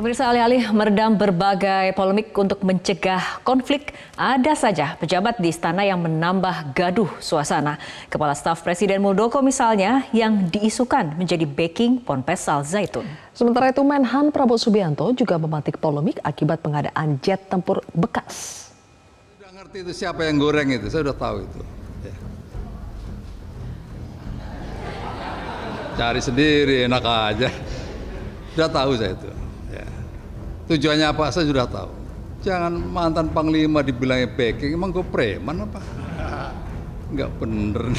Pemirsa, alih-alih meredam berbagai polemik untuk mencegah konflik, ada saja pejabat di istana yang menambah gaduh suasana. Kepala Staf Presiden Muldoko misalnya yang diisukan menjadi backing Ponpes Al Zaitun. Sementara itu Menhan Prabowo Subianto juga memantik polemik akibat pengadaan jet tempur bekas. Sudah ngerti itu siapa yang goreng itu, saya sudah tahu itu. Ya. Cari sendiri enak aja, sudah tahu saya itu. Tujuannya apa saya sudah tahu. Jangan mantan panglima dibilangnya backing, emang gue preman apa? Enggak bener.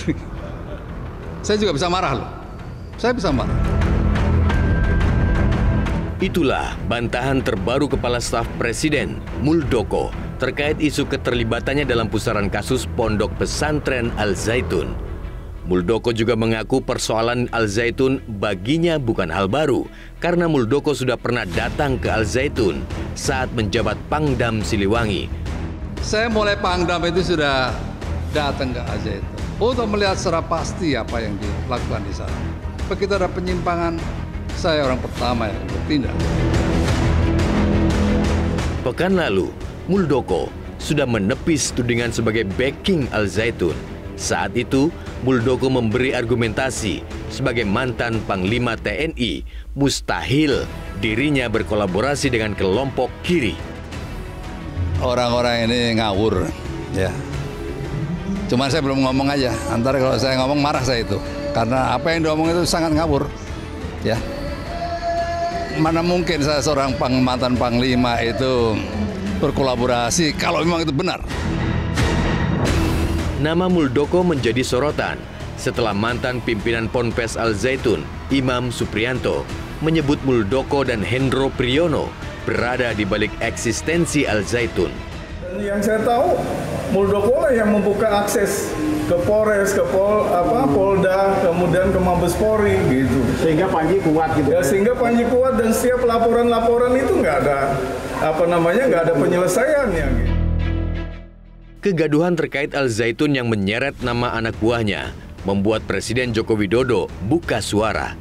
Saya juga bisa marah loh. Saya bisa marah. Itulah bantahan terbaru Kepala Staf Presiden Muldoko terkait isu keterlibatannya dalam pusaran kasus Pondok Pesantren Al Zaitun. Muldoko juga mengaku persoalan Al Zaitun baginya bukan hal baru karena Muldoko sudah pernah datang ke Al Zaitun saat menjabat Pangdam Siliwangi. Saya mulai Pangdam itu sudah datang ke Al Zaitun untuk melihat secara pasti apa yang dilakukan di sana. Begitu ada penyimpangan, saya orang pertama yang bertindak. Pekan lalu, Muldoko sudah menepis tudingan sebagai backing Al Zaitun. Saat itu, Muldoko memberi argumentasi sebagai mantan Panglima TNI, mustahil dirinya berkolaborasi dengan kelompok kiri. Orang-orang ini ngawur, ya. Cuman saya belum ngomong aja. Antara kalau saya ngomong marah saya itu, karena apa yang diomong itu sangat ngawur, ya. Mana mungkin saya seorang mantan Panglima itu berkolaborasi kalau memang itu benar. Nama Muldoko menjadi sorotan setelah mantan pimpinan Ponpes Al Zaitun, Imam Supriyanto, menyebut Muldoko dan Hendro Priyono berada di balik eksistensi Al Zaitun. Yang saya tahu, Muldoko lah yang membuka akses ke Polres, ke Polda, kemudian ke Mabes Polri gitu. Sehingga Panji kuat gitu. Ya, sehingga Panji kuat dan setiap laporan-laporan itu nggak ada nggak ada penyelesaiannya. Gitu. Kegaduhan terkait Al Zaitun yang menyeret nama anak buahnya membuat Presiden Joko Widodo buka suara.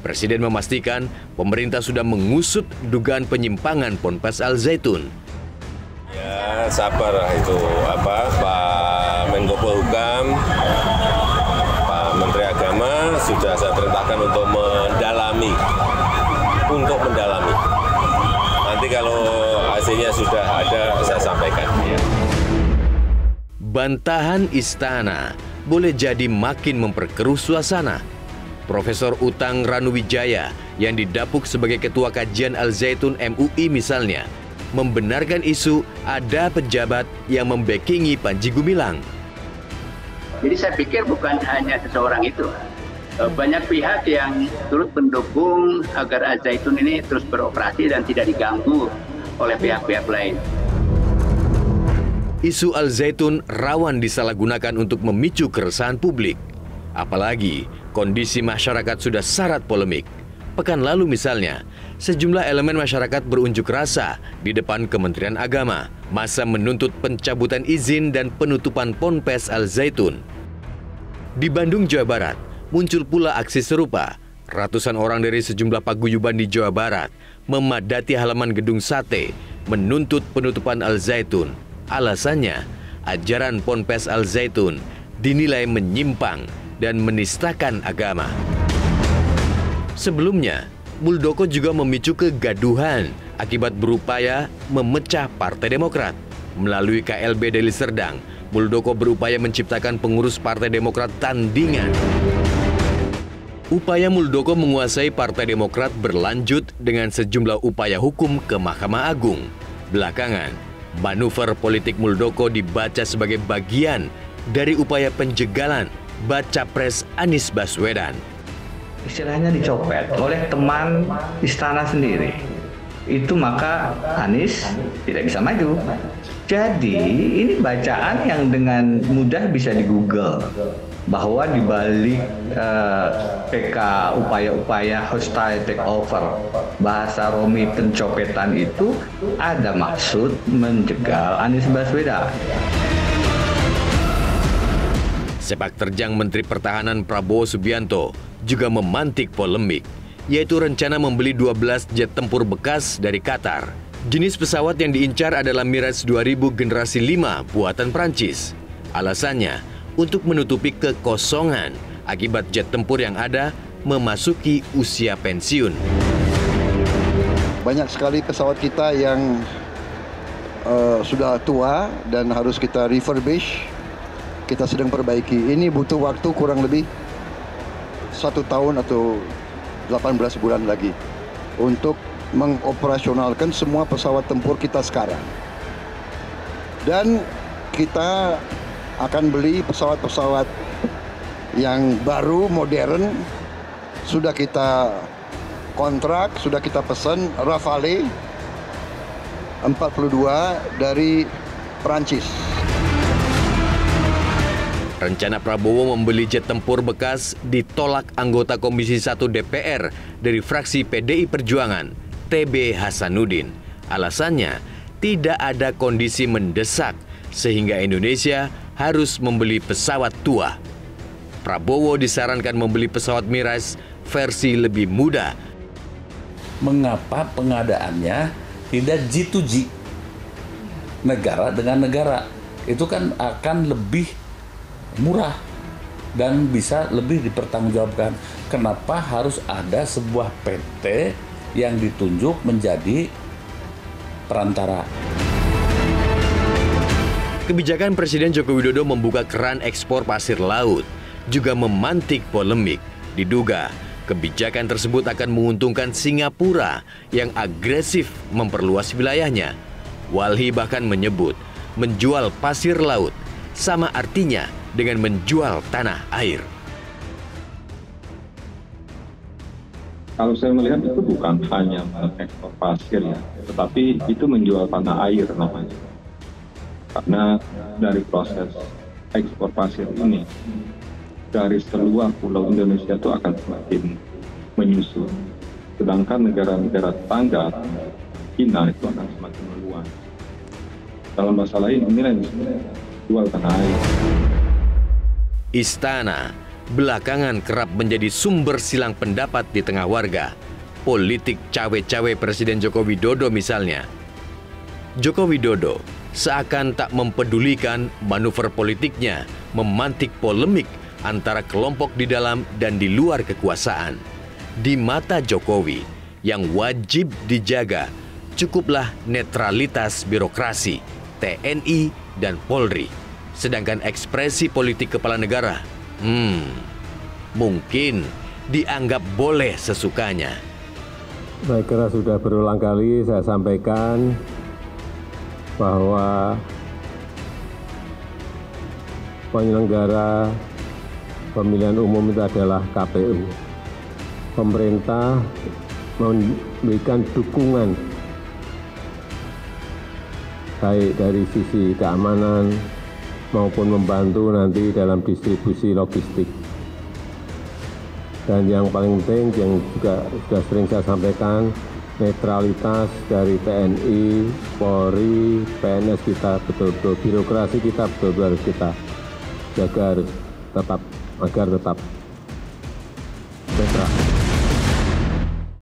Presiden memastikan pemerintah sudah mengusut dugaan penyimpangan Ponpes Al Zaitun. Ya, sabar itu Pak Menko Polhukam, Pak Menteri Agama sudah saya perintahkan untuk mendalami. Nanti kalau hasilnya sudah ada saya sampaikan. Ya. Bantahan istana boleh jadi makin memperkeruh suasana. Profesor Utang Ranuwijaya yang didapuk sebagai Ketua Kajian Al Zaitun MUI misalnya, membenarkan isu ada pejabat yang membackingi Panji Gumilang. Jadi saya pikir bukan hanya seseorang itu. Banyak pihak yang turut mendukung agar Al Zaitun ini terus beroperasi dan tidak diganggu oleh pihak-pihak lain. Isu Al Zaitun rawan disalahgunakan untuk memicu keresahan publik. Apalagi kondisi masyarakat sudah syarat polemik. Pekan lalu misalnya, sejumlah elemen masyarakat berunjuk rasa di depan Kementerian Agama. Masa menuntut pencabutan izin dan penutupan Ponpes Al Zaitun. Di Bandung, Jawa Barat, muncul pula aksi serupa. Ratusan orang dari sejumlah paguyuban di Jawa Barat memadati halaman gedung sate menuntut penutupan Al Zaitun. Alasannya, ajaran Ponpes Al Zaitun dinilai menyimpang dan menistakan agama. Sebelumnya, Muldoko juga memicu kegaduhan akibat berupaya memecah Partai Demokrat. Melalui KLB Deli Serdang, Muldoko berupaya menciptakan pengurus Partai Demokrat tandingan. Upaya Muldoko menguasai Partai Demokrat berlanjut dengan sejumlah upaya hukum ke Mahkamah Agung. Belakangan, manuver politik Muldoko dibaca sebagai bagian dari upaya penjegalan baca pres Anies Baswedan. Istilahnya dicopet oleh teman istana sendiri. Itu maka Anies tidak bisa maju. Jadi ini bacaan yang dengan mudah bisa di Google bahwa di balik PK upaya-upaya hostile takeover bahasa Romi pencopetan itu ada maksud menjegal Anies Baswedan. Sepak terjang Menteri Pertahanan Prabowo Subianto juga memantik polemik. yaitu rencana membeli 12 jet tempur bekas dari Qatar. Jenis pesawat yang diincar adalah Mirage 2000 generasi 5 buatan Prancis. Alasannya untuk menutupi kekosongan akibat jet tempur yang ada memasuki usia pensiun. Banyak sekali pesawat kita yang sudah tua dan harus kita refurbish. Kita sedang perbaiki. Ini butuh waktu kurang lebih 1 tahun atau 18 bulan lagi untuk mengoperasionalkan semua pesawat tempur kita sekarang. Dan kita akan beli pesawat-pesawat yang baru, modern. Sudah kita kontrak, sudah kita pesan Rafale 42 dari Prancis. Rencana Prabowo membeli jet tempur bekas ditolak anggota Komisi 1 DPR dari fraksi PDI Perjuangan, TB Hasanuddin. Alasannya, tidak ada kondisi mendesak sehingga Indonesia harus membeli pesawat tua. Prabowo disarankan membeli pesawat Mirage versi lebih muda. Mengapa pengadaannya tidak G2G? Negara dengan negara. Itu kan akan lebih murah dan bisa lebih dipertanggungjawabkan. Kenapa harus ada sebuah PT yang ditunjuk menjadi perantara? Kebijakan Presiden Joko Widodo membuka keran ekspor pasir laut juga memantik polemik. Diduga kebijakan tersebut akan menguntungkan Singapura yang agresif memperluas wilayahnya. Walhi bahkan menyebut menjual pasir laut sama artinya dengan menjual tanah air. Kalau saya melihat itu bukan hanya ekspor pasir ya, tetapi itu menjual tanah air namanya. Karena dari proses ekspor pasir ini, dari seluruh pulau Indonesia itu akan semakin menyusut. Sedangkan negara-negara tetangga, China itu akan semakin meluas. Dalam masalah ini, inilah yang jual tanah air. Istana belakangan kerap menjadi sumber silang pendapat di tengah warga. Politik cawe-cawe Presiden Joko Widodo misalnya. Joko Widodo seakan tak mempedulikan manuver politiknya memantik polemik antara kelompok di dalam dan di luar kekuasaan. Di mata Jokowi, yang wajib dijaga cukuplah netralitas birokrasi, TNI dan Polri. Sedangkan ekspresi politik kepala negara, mungkin dianggap boleh sesukanya. Saya kira sudah berulang kali saya sampaikan bahwa penyelenggara pemilihan umum itu adalah KPU. Pemerintah memberikan dukungan baik dari sisi keamanan maupun membantu nanti dalam distribusi logistik. Dan yang paling penting yang juga sudah sering saya sampaikan, netralitas dari TNI, Polri, PNS kita betul-betul, birokrasi kita betul-betul harus kita jaga agar tetap